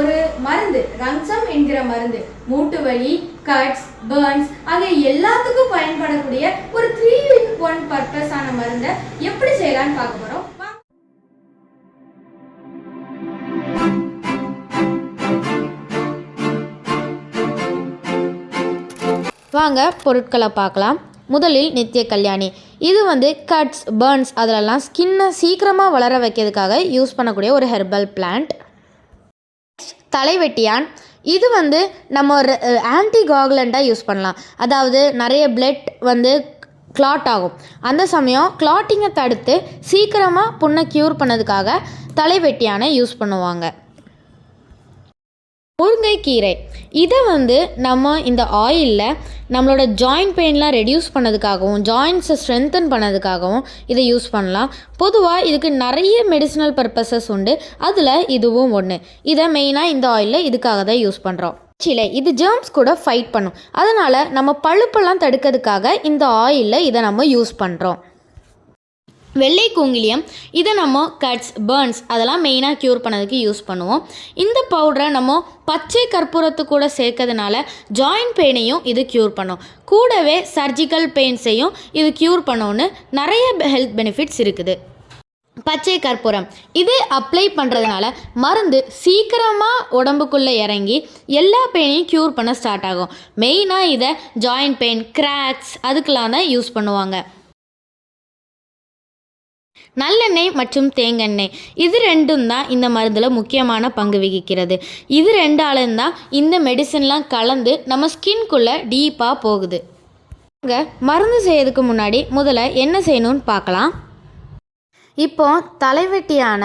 ஒரு மருந்து ரங்சம் என்கிற மருந்து மூட்டு வலி, கட்ஸ், பர்ன்ஸ் ஆகிய எல்லாத்துக்கும் பயன்படக்கூடிய ஒரு 3-in-1 பர்பஸான மருந்தை எப்படி செய்யலாம்னு பார்க்க போறோம். வாங்க பொருட்களை பார்க்கலாம். முதலில் நித்திய கல்யாணி. இது கட்ஸ், பர்ன்ஸ் அதிலெல்லாம் ஸ்கின்னை சீக்கிரமாக வளர வைக்கிறதுக்காக யூஸ் பண்ணக்கூடிய ஒரு ஹெர்பல் பிளான்ட். தலைவெட்டியான். இது நம்ம ஒரு ஆன்டி காகுலண்ட்டாக யூஸ் பண்ணலாம். அதாவது நிறைய பிளட் கிளாட் ஆகும். அந்த சமயம் கிளாட்டிங்கை தடுத்து சீக்கிரமாக புண்ணை க்யூர் பண்ணதுக்காக தலைவெட்டியானை யூஸ் பண்ணுவாங்க. முருங்கைக்கீரை. இதை நம்ம இந்த ஆயிலில் நம்மளோட ஜாயிண்ட் பெயின்லாம் ரெடியூஸ் பண்ணதுக்காகவும் ஜாயின்ட்ஸை ஸ்ட்ரென்தன் பண்ணதுக்காகவும் இதை யூஸ் பண்ணலாம். பொதுவாக இதுக்கு நிறைய மெடிசினல் பர்பஸஸ் உண்டு. அதில் இதுவும் ஒன்று. இதை மெயினாக இந்த ஆயிலில் இதுக்காக தான் யூஸ் பண்ணுறோம். சிலை. இது ஜெர்ம்ஸ் கூட ஃபைட் பண்ணும். அதனால் நம்ம பழுப்பெல்லாம் தடுக்கிறதுக்காக இந்த ஆயிலில் இதை நம்ம யூஸ் பண்ணுறோம். வெள்ளை கூங்கிலியம். இதை நம்ம கட்ஸ், பர்ன்ஸ் அதெல்லாம் மெயினாக க்யூர் பண்ணதுக்கு யூஸ் பண்ணுவோம். இந்த பவுடரை நம்ம பச்சை கற்பூரத்து கூட சேர்க்கறதுனால ஜாயிண்ட் பெயினையும் இது க்யூர் பண்ணும். கூடவே சர்ஜிக்கல் பெயின்ஸையும் இது க்யூர் பண்ணோன்னு நிறைய ஹெல்த் பெனிஃபிட்ஸ் இருக்குது. பச்சை கற்பூரம். இது அப்ளை பண்ணுறதுனால மருந்து சீக்கிரமாக உடம்புக்குள்ளே இறங்கி எல்லா பெயினையும் க்யூர் பண்ண ஸ்டார்ட் ஆகும். மெயினாக இதை ஜாயிண்ட் பெயின், கிராக்ஸ் அதுக்கெலாம் தான் யூஸ் பண்ணுவாங்க. நல்லெண்ணெய் மற்றும் தேங்காய். இது ரெண்டும் தான் இந்த மருந்தில் முக்கியமான பங்கு வகிக்கிறது. இது ரெண்டாலும் தான் இந்த மெடிசன்லாம் கலந்து நம்ம ஸ்கின்குள்ளே டீப்பாக போகுது. இங்கே மருந்து செய்யறதுக்கு முன்னாடி முதல்ல என்ன செய்யணும்னு பார்க்கலாம். இப்போ தலைவெட்டியான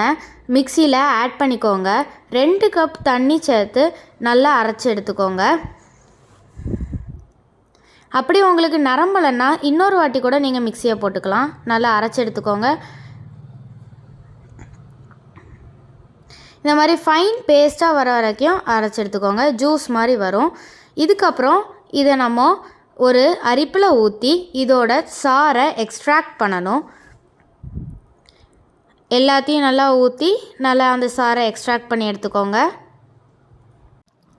மிக்சியில் ஆட் பண்ணிக்கோங்க. 2 கப் தண்ணி சேர்த்து நல்லா அரைச்சி எடுத்துக்கோங்க. அப்படி உங்களுக்கு நரம்பலைன்னா இன்னொரு வாட்டி கூட நீங்கள் மிக்சியை போட்டுக்கலாம். நல்லா அரைச்சி எடுத்துக்கோங்க. இந்த மாதிரி ஃபைன் பேஸ்ட்டாக வர வரைக்கும் அரைச்சி எடுத்துக்கோங்க. ஜூஸ் மாதிரி வரும். இதுக்கப்புறம் இதை நம்ம ஒரு அரிப்பில் ஊற்றி இதோட சாரை எக்ஸ்ட்ராக்ட் பண்ணணும். எல்லாத்தையும் நல்லா ஊற்றி நல்லா அந்த சாரை எக்ஸ்ட்ராக்ட் பண்ணி எடுத்துக்கோங்க.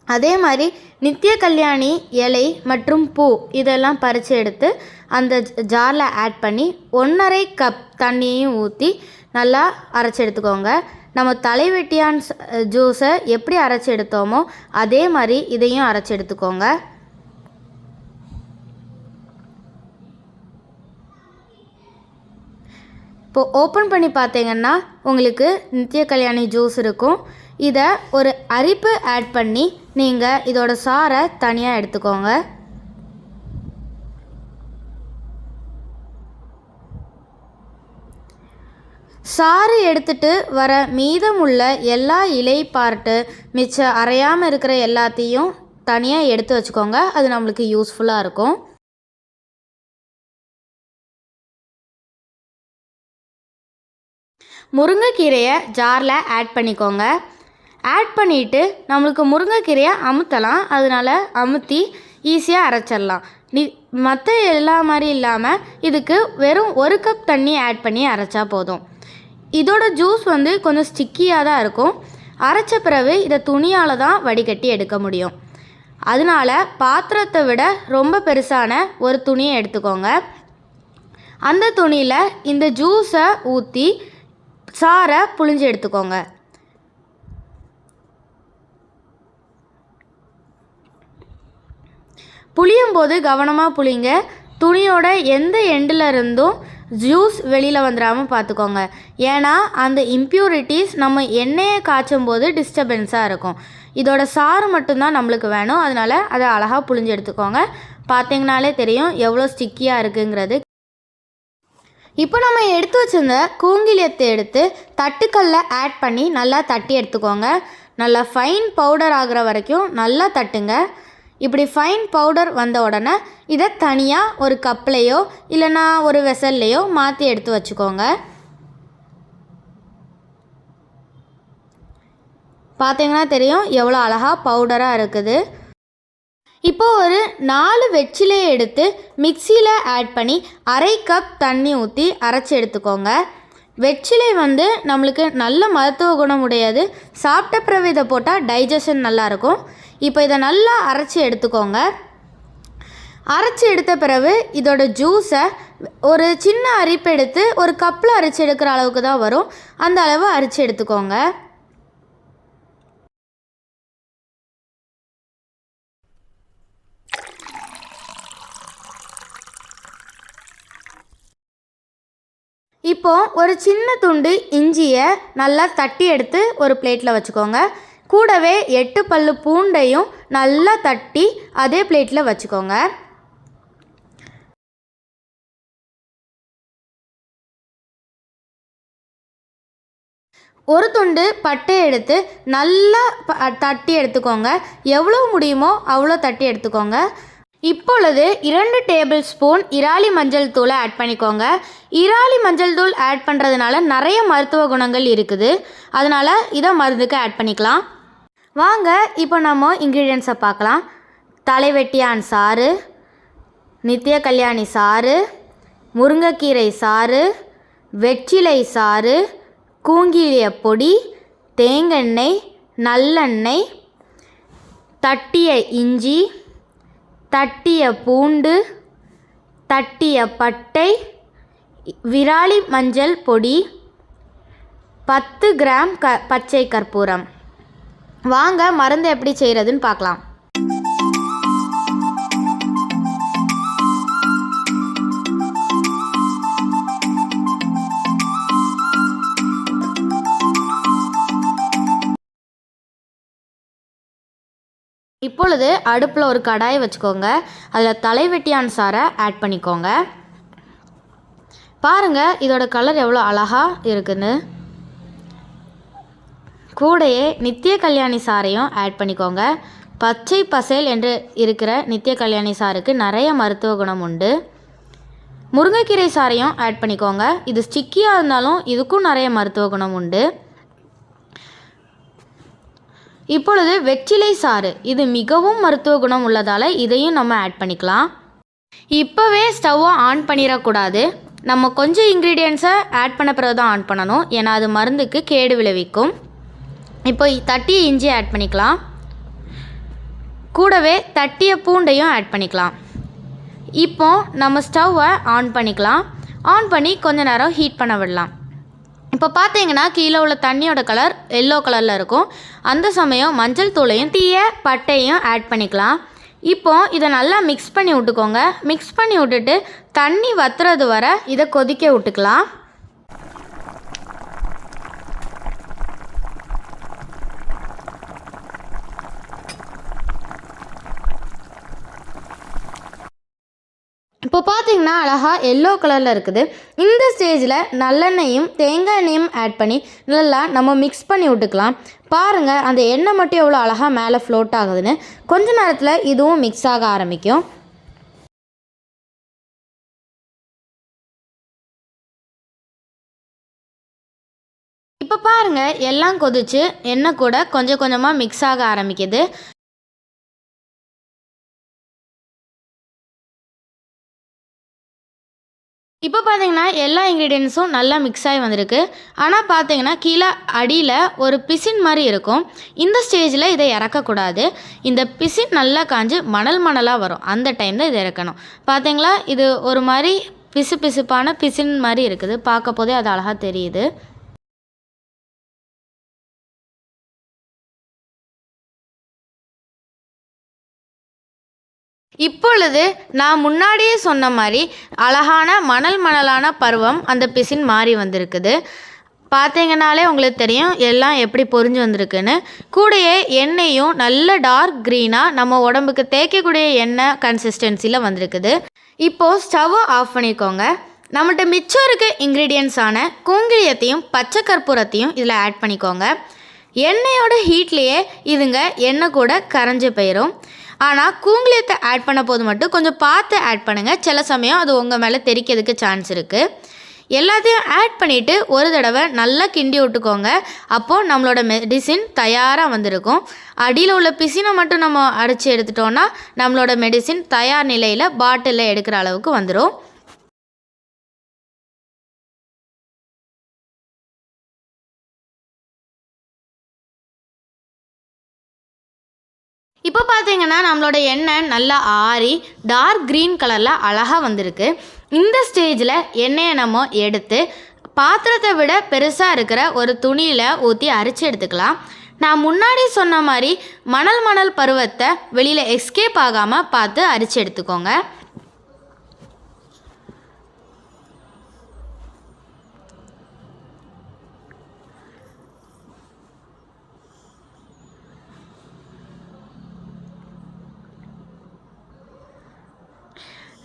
அதே மாதிரி நித்திய கல்யாணி இலை மற்றும் பூ இதெல்லாம் பறித்து எடுத்து அந்த ஜாரில் ஆட் பண்ணி 1.5 கப் தண்ணியையும் ஊற்றி நல்லா அரைச்சி எடுத்துக்கோங்க. நம்ம தலைவெட்டியான் ஜூஸை எப்படி அரைச்சி எடுத்தோமோ அதே மாதிரி இதையும் அரைச்சி எடுத்துக்கோங்க. இப்போது ஓப்பன் பண்ணி பார்த்தீங்கன்னா உங்களுக்கு நித்திய கல்யாணி ஜூஸ் இருக்கும். இதை ஒரு அரிப்பு ஆட் பண்ணி நீங்கள் இதோட சாரை தனியாக எடுத்துக்கோங்க. சாறு எடுத்துட்டு வர மீதமுள்ள எல்லா இலை பார்ட்டு மிச்சம் அரையாமல் இருக்கிற எல்லாத்தையும் தனியாக எடுத்து வச்சுக்கோங்க. அது நம்மளுக்கு யூஸ்ஃபுல்லாக இருக்கும். முருங்கைக்கீரையை ஜாரில் ஆட் பண்ணிக்கோங்க. ஆட் பண்ணிவிட்டு நம்மளுக்கு முருங்கைக்கீரையை அமுத்தலாம். அதனால் அமுத்தி ஈஸியாக அரைச்சிடலாம். மற்ற எல்லா மாதிரி இல்லாமல் இதுக்கு வெறும் 1 கப் தண்ணி ஆட் பண்ணி அரைச்சா போதும். இதோட ஜூஸ் கொஞ்சம் ஸ்டிக்கியாக தான் இருக்கும். அரைச்ச பிறகு இதை துணியால் தான் வடிகட்டி எடுக்க முடியும். அதனால் பாத்திரத்தை விட ரொம்ப பெருசான ஒரு துணியை எடுத்துக்கோங்க. அந்த துணியில் இந்த ஜூஸை ஊற்றி சாரை புழிஞ்சு எடுத்துக்கோங்க. புளியும் போது கவனமாக புளிங்க. துணியோட எந்த எண்டில் இருந்தும் ஜூஸ் வெளியில் வந்துடாமல் பார்த்துக்கோங்க. ஏன்னா அந்த இம்ப்யூரிட்டிஸ் நம்ம எண்ணெயை காய்ச்சும் போது டிஸ்டர்பன்ஸாக இருக்கும். இதோட சாறு மட்டும்தான் நம்மளுக்கு வேணும். அதனால் அதை அழகாக புழிஞ்சு எடுத்துக்கோங்க. பார்த்தீங்கனாலே தெரியும் எவ்வளோ ஸ்டிக்கியாக இருக்குங்கிறது. இப்போ நம்ம எடுத்து வச்சிருந்த கூங்கிலியத்தை எடுத்து தட்டுக்கல்ல ஆட் பண்ணி நல்லா தட்டி எடுத்துக்கோங்க. நல்லா ஃபைன் பவுடர் ஆகிற வரைக்கும் நல்லா தட்டுங்க. இப்படி ஃபைன் பவுடர் வந்த உடனே இதை தனியாக ஒரு கப்லையோ இல்லைனா ஒரு வெசல்லையோ மாற்றி எடுத்து வச்சுக்கோங்க. பார்த்தீங்கன்னா தெரியும் எவ்வளோ அழகாக பவுடராக இருக்குது. இப்போது ஒரு 4 வெற்றிலையை எடுத்து மிக்சியில் ஆட் பண்ணி 1/2 கப் தண்ணி ஊற்றி அரைச்சி எடுத்துக்கோங்க. வெற்றிலை வந்து நம்மளுக்கு நல்ல மருத்துவ குணம் உடையது. சாப்பிட்ட பிறகு இதை போட்டால் டைஜஷன் நல்லாயிருக்கும். இப்போ இதை நல்லா அரைச்சி எடுத்துக்கோங்க. அரைச்சி எடுத்த பிறகு இதோட ஜூஸை ஒரு சின்ன அரிப்பு எடுத்து ஒரு கப்பில் அரைச்சி எடுக்கிற அளவுக்கு தான் வரும், அந்த அளவு அரைச்சி எடுத்துக்கோங்க. இப்போ ஒரு சின்ன துண்டு இஞ்சியை நல்லா தட்டி எடுத்து ஒரு பிளேட்டில் வச்சுக்கோங்க. கூடவே 8 பல்லு பூண்டையும் நல்லா தட்டி அதே பிளேட்டில் வச்சுக்கோங்க. ஒரு துண்டு பட்டை எடுத்து நல்லா தட்டி எடுத்துக்கோங்க. எவ்வளோ முடியுமோ அவ்வளோ தட்டி எடுத்துக்கோங்க. இப்பொழுது 2 டேபிள் ஸ்பூன் இறாலி மஞ்சள் தூளை ஆட் பண்ணிக்கோங்க. இறாலி மஞ்சள் தூள் ஆட் பண்ணுறதுனால நிறைய மருத்துவ குணங்கள் இருக்குது, அதனால் இதை மருந்துக்கு ஆட் பண்ணிக்கலாம். வாங்க இப்போ நம்ம இன்க்ரீடியன்ஸை பார்க்கலாம். தலைவெட்டியான் சாறு, நித்திய கல்யாணி சாறு, முருங்கைக்கீரை சாறு, வெற்றிலை சாறு, கூங்கிலிய பொடி, தேங்காய், நல்லெண்ணெய், தட்டிய இஞ்சி, தட்டிய பூண்டு, தட்டிய பட்டை, விராலி மஞ்சள் பொடி, 10 கிராம் பச்சை கற்பூரம். வாங்க மருந்து எப்படி செய்கிறதுன்னு பார்க்கலாம். இப்பொழுது அடுப்பில் ஒரு கடாயை வச்சுக்கோங்க. அதில் தலைவெட்டியான் சாறை ஆட் பண்ணிக்கோங்க. பாருங்கள் இதோட கலர் எவ்வளோ அழகாக இருக்குன்னு. கூடையே நித்திய கல்யாணி சாறையும் ஆட் பண்ணிக்கோங்க. பச்சை பசேல் என்று இருக்கிற நித்திய கல்யாணி சாருக்கு நிறைய மருத்துவ குணம் உண்டு. முருங்கைக்கீரை சாறையும் ஆட் பண்ணிக்கோங்க. இது ஸ்டிக்கியாக இருந்தாலும் இதுக்கும் நிறைய மருத்துவ குணம் உண்டு. இப்பொழுது வெற்றிலை சாறு, இது மிகவும் மருத்துவ குணம் உள்ளதால் இதையும் நம்ம ஆட் பண்ணிக்கலாம். இப்போவே ஸ்டவ்வை ஆன் பண்ணிடக்கூடாது. நம்ம கொஞ்சம் இன்க்ரீடியன்ஸை ஆட் பண்ண பிறகு தான் ஆன் பண்ணணும், ஏன்னா அது மருந்துக்கு கேடு விளைவிக்கும். இப்போ தட்டிய இஞ்சி ஆட் பண்ணிக்கலாம். கூடவே தட்டிய பூண்டையும் ஆட் பண்ணிக்கலாம். இப்போ நம்ம ஸ்டவ்வை ஆன் பண்ணிக்கலாம். ஆன் பண்ணி கொஞ்ச நேரம் ஹீட் பண்ண விடலாம். இப்போ பார்த்தீங்கன்னா கீழே உள்ள தண்ணியோட கலர் எல்லோ கலரில் இருக்கும். அந்த சமயம் மஞ்சள் தூளையும் தீய பட்டையும் ஆட் பண்ணிக்கலாம். இப்போ இதை நல்லா மிக்ஸ் பண்ணி விட்டுக்கோங்க. மிக்ஸ் பண்ணி விட்டுட்டு தண்ணி வத்துறது வர இதை கொதிக்க விட்டுக்கலாம். இப்போ பார்த்தீங்கன்னா அழகாக எல்லோ கலரில் இருக்குது. இந்த ஸ்டேஜில் நல்லெண்ணெயும் தேங்காய் எண்ணெயும் ஆட் பண்ணி நல்லா நம்ம மிக்ஸ் பண்ணி விட்டுக்கலாம். பாருங்கள் அந்த எண்ணெய் மட்டும் எவ்வளோ அழகாக மேலே ஃப்ளோட் ஆகுதுன்னு. கொஞ்ச நேரத்தில் இதுவும் மிக்ஸ் ஆக ஆரம்பிக்கும். இப்போ பாருங்கள் எல்லாம் கொதிச்சு எண்ணெய் கூட கொஞ்சம் கொஞ்சமாக மிக்ஸ் ஆக ஆரம்பிக்குது. இப்போ பார்த்தீங்கன்னா எல்லா இன்க்ரீடியன்ஸும் நல்லா மிக்ஸ் ஆகி வந்திருக்கு. ஆனால் பார்த்தீங்கன்னா கீழே அடியில் ஒரு பிசின் மாதிரி இருக்கும். இந்த ஸ்டேஜில் இதை இறக்கக்கூடாது. இந்த பிசின் நல்லா காஞ்சு மணல் மணலாக வரும், அந்த டைமில் இதை இறக்கணும். பார்த்தீங்களா இது ஒரு மாதிரி பிசு பிசுப்பான பிசின் மாதிரி இருக்குது. பார்க்க போதே அது அழகாக தெரியுது. இப்பொழுது நான் முன்னாடியே சொன்ன மாதிரி அழகான மணலான பருவம் அந்த பிசின் மாறி வந்திருக்குது. பார்த்தீங்கனாலே உங்களுக்கு தெரியும் எல்லாம் எப்படி பொரிஞ்சு வந்திருக்குன்னு. கூடயே எண்ணெயும் நல்ல டார்க் க்ரீனாக நம்ம உடம்புக்கு தேய்க்கக்கூடிய எண்ணெய் கன்சிஸ்டன்சியில் வந்திருக்குது. இப்போது ஸ்டவ்வை ஆஃப் பண்ணிக்கோங்க. நம்மகிட்ட மிச்சம் இருக்க இன்க்ரீடியன்ஸான கூங்கிலியத்தையும் பச்சை கற்பூரத்தையும் இதில் ஆட் பண்ணிக்கோங்க. எண்ணெயோட ஹீட்லேயே இதுங்க எண்ணெய் கூட கரைஞ்சி போயிடும். ஆனால் கூங்கிலியத்தை ஆட் பண்ண போது மட்டும் கொஞ்சம் பார்த்து ஆட் பண்ணுங்கள். சில சமயம் அது உங்கள் மேலே தெரிக்கிறதுக்கு சான்ஸ் இருக்குது. எல்லாத்தையும் ஆட் பண்ணிவிட்டு ஒரு தடவை நல்லா கிண்டி விட்டுக்கோங்க. அப்போது நம்மளோட மெடிசின் தயாராக வந்திருக்கும். அடியில் உள்ள பிசினை மட்டும் நம்ம அடித்து எடுத்துட்டோன்னா நம்மளோட மெடிசின் தயார் நிலையில் பாட்டிலில் எடுக்கிற அளவுக்கு வந்துடும். இப்போ பார்த்தீங்கன்னா நம்மளோட எண்ணெய் நல்லா ஆறி டார்க் க்ரீன் கலரில் அழகாக வந்திருக்கு. இந்த ஸ்டேஜில் எண்ணெயை நம்ம எடுத்து பாத்திரத்தை விட பெருசாக இருக்கிற ஒரு துணியில் ஊற்றி அரிச்சு எடுத்துக்கலாம். நான் முன்னாடி சொன்ன மாதிரி மணல் பருவத்தை வெளியில் எஸ்கேப் ஆகாமல் பார்த்து அரிச்சு எடுத்துக்கோங்க.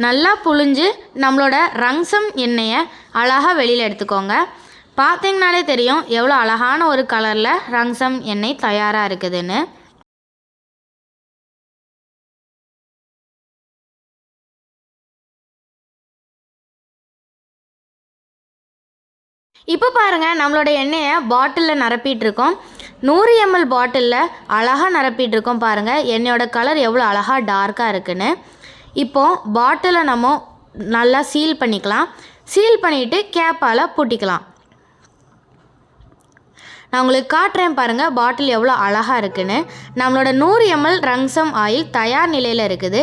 நல்லா புழிஞ்சு நம்மளோட ரங்சம் எண்ணெயை அழகாக வெளியில் எடுத்துக்கோங்க. பார்த்தீங்கனாலே தெரியும் எவ்வளோ அழகான ஒரு கலரில் ரங்சம் எண்ணெய் தயாராக இருக்குதுன்னு. இப்போ பாருங்கள் நம்மளோட எண்ணெயை பாட்டிலில் நிரப்பிகிட்ருக்கோம். 100 ml பாட்டிலில் அழகாக நிரப்பிகிட்ருக்கோம். பாருங்கள் எண்ணெயோட கலர் எவ்வளோ அழகாக டார்க்காக இருக்குன்னு. இப்போது பாட்டிலை நம்ம நல்லா சீல் பண்ணிக்கலாம். சீல் பண்ணிவிட்டு கேப்பால் பூட்டிக்கலாம். நான் உங்களுக்கு காட்டுறேன் பாருங்கள் பாட்டில் எவ்வளோ அழகாக இருக்குன்னு. நம்மளோட 100 ml ரங்சம் ஆயில் தயார் நிலையில் இருக்குது.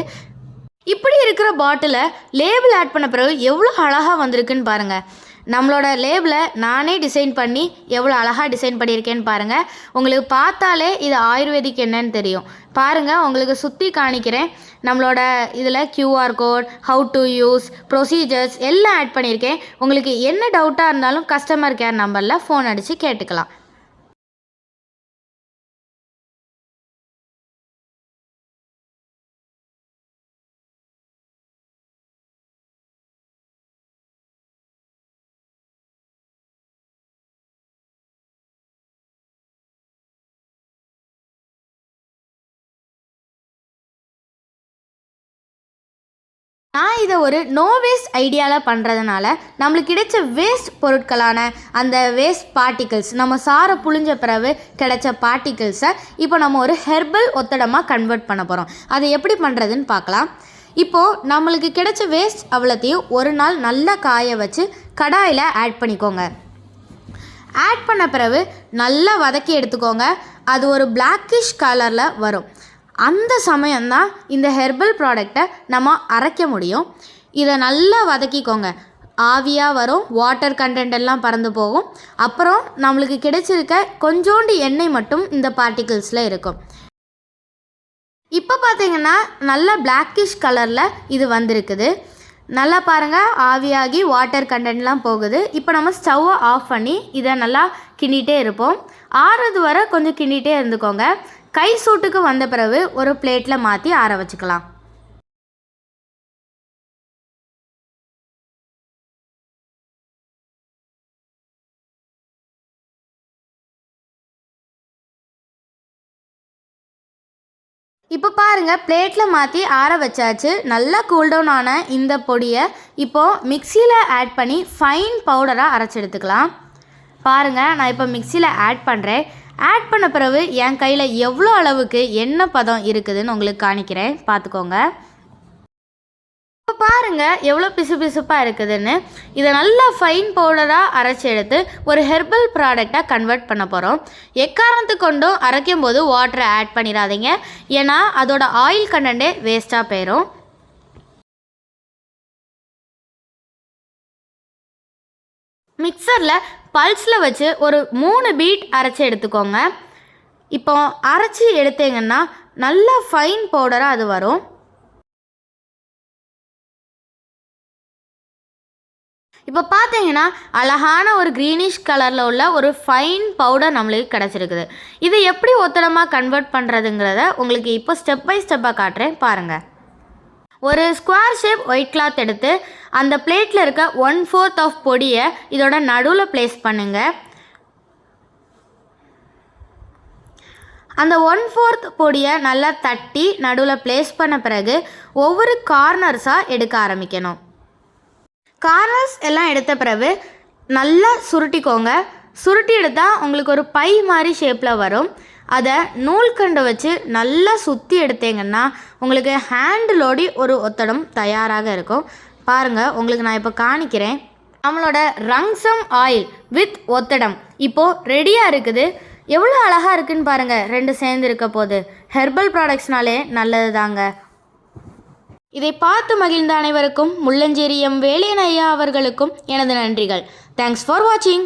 இப்படி இருக்கிற பாட்டிலை லேபிள் ஆட் பண்ண பிறகு எவ்வளோ அழகாக வந்திருக்குன்னு பாருங்கள். நம்மளோட லேபிளை நானே டிசைன் பண்ணி எவ்வளோ அழகாக டிசைன் பண்ணியிருக்கேன்னு பாருங்கள். உங்களுக்கு பார்த்தாலே இது ஆயுர்வேதிக் என்னன்னு தெரியும். பாருங்கள் உங்களுக்கு சுற்றி காணிக்கிறேன். நம்மளோட இதில் QR code, how to use, procedures எல்லாம் ஆட் பண்ணியிருக்கேன். உங்களுக்கு என்ன டவுட்டாக இருந்தாலும் கஸ்டமர் கேர் நம்பரில் ஃபோன் அடித்து கேட்டுக்கலாம். நான் இதை ஒரு நோ வேஸ்ட் ஐடியாவில் பண்ணுறதுனால நம்மளுக்கு கிடைச்ச வேஸ்ட் பொருட்களான அந்த வேஸ்ட் பார்ட்டிகிள்ஸ், நம்ம சாரை புழிஞ்ச பிறகு கிடைச்ச பார்ட்டிகிள்ஸை இப்போ நம்ம ஒரு ஹெர்பல் ஒத்தடமாக கன்வெர்ட் பண்ண போகிறோம். அதை எப்படி பண்ணுறதுன்னு பார்க்கலாம். இப்போது நம்மளுக்கு கிடைச்ச வேஸ்ட் அவ்வளோத்தையும் ஒரு நாள் நல்லா காய வச்சு கடாயில் ஆட் பண்ணிக்கோங்க. ஆட் பண்ண பிறகு நல்லா வதக்கி எடுத்துக்கோங்க. அது ஒரு பிளாக்கிஷ் கலரில் வரும். அந்த சமயம்தான் இந்த ஹெர்பல் ப்ராடக்டை நம்ம அரைக்க முடியும். இதை நல்லா வதக்கிக்கோங்க. ஆவியாக வரும், வாட்டர் கண்டென்ட் எல்லாம் பறந்து போகும். அப்புறம் நம்மளுக்கு கிடைச்சிருக்க கொஞ்சோண்டு எண்ணெய் மட்டும் இந்த பார்ட்டிகிள்ஸில் இருக்கும். இப்போ பார்த்தீங்கன்னா நல்லா பிளாக்கிஷ் கலரில் இது வந்திருக்குது. நல்லா பாருங்கள் ஆவியாகி வாட்டர் கண்டென்ட்லாம் போகுது. இப்போ நம்ம ஸ்டவ்வை ஆஃப் பண்ணி இதை நல்லா கிண்டிகிட்டே இருப்போம். ஆறுறது வரை கொஞ்சம் கிண்டிகிட்டே இருந்துக்கோங்க. கை சூட்டுக்கு வந்த பிறகு ஒரு பிளேட்டில் மாற்றி ஆற வச்சுக்கலாம். இப்போ பாருங்கள் பிளேட்டில் மாற்றி ஆற வச்சாச்சு. நல்லா கூல்டவுன் ஆன இந்த பொடியை இப்போது மிக்சியில் ஆட் பண்ணி ஃபைன் பவுடராக அரைச்சி எடுத்துக்கலாம். பாருங்கள் நான் இப்போ மிக்சியில் ஆட் பண்ணுறேன். ஆட் பண்ண பிறகு என் கையில் எவ்வளோ அளவுக்கு எண்ணெய் பதம் இருக்குதுன்னு உங்களுக்கு காணிக்கிறேன், பார்த்துக்கோங்க. இப்போ பாருங்கள் எவ்வளோ பிசுப்பாக இருக்குதுன்னு. இதை நல்லா ஃபைன் பவுடராக அரைச்சி எடுத்து ஒரு ஹெர்பல் ப்ராடக்டாக கன்வெர்ட் பண்ண போகிறோம். எக்காரணத்துக்கு கொண்டும் அரைக்கும் போது வாட்டரை ஆட் பண்ணிடாதீங்க. ஏன்னா அதோட ஆயில் கண்டென்ட்டே வேஸ்ட்டாக போயிடும். மிக்சரில் பல்ஸில் வச்சு ஒரு 3 பீட் அரைச்சி எடுத்துக்கோங்க. இப்போ அரைச்சி எடுத்தீங்கன்னா நல்லா ஃபைன் பவுடராக அது வரும். இப்போ பார்த்தீங்கன்னா அழகான ஒரு க்ரீனிஷ் கலரில் உள்ள ஒரு ஃபைன் பவுடர் நம்மளுக்கு கிடச்சிருக்குது. இதை எப்படி ஒத்தடமாக கன்வெர்ட் பண்ணுறதுங்கிறத உங்களுக்கு இப்போ ஸ்டெப் பை ஸ்டெப்பாக காட்டுறேன் பாருங்கள். ஒரு ஸ்கொயர் ஷேப் ஒயிட் கிளாத் எடுத்து அந்த பிளேட்டில் இருக்க 1/4 ஆஃப் பொடியை இதோட நடுவில் ப்ளேஸ் பண்ணுங்கள். அந்த 1/4 பொடியை நல்லா தட்டி நடுவில் ப்ளேஸ் பண்ண பிறகு ஒவ்வொரு கார்னர்ஸாக எடுக்க ஆரம்பிக்கணும். கார்னர்ஸ் எல்லாம் எடுத்த பிறகு நல்லா சுருட்டிக்கோங்க. சுருட்டி எடுத்தால் உங்களுக்கு ஒரு பை மாதிரி ஷேப்பில் வரும். அதை நூல்கண்டு வச்சு நல்லா சுற்றி எடுத்தீங்கன்னா உங்களுக்கு ஹேண்டிலோடி ஒரு ஒத்தடம் தயாராக இருக்கும். பாருங்கள் உங்களுக்கு நான் இப்போ காணிக்கிறேன். நம்மளோட ரங்சம் ஆயில் வித் ஒத்தடம் இப்போது ரெடியாக இருக்குது. எவ்வளோ அழகாக இருக்குன்னு பாருங்கள், ரெண்டு சேர்ந்து இருக்க போது. ஹெர்பல் ப்ராடக்ட்ஸ்னாலே நல்லது தாங்க. இதை பார்த்து மகிழ்ந்த அனைவருக்கும் முள்ளஞ்சேரி எம் வேலையன் ஐயா அவர்களுக்கும் எனது நன்றிகள். தேங்க்ஸ் ஃபார் வாட்சிங்.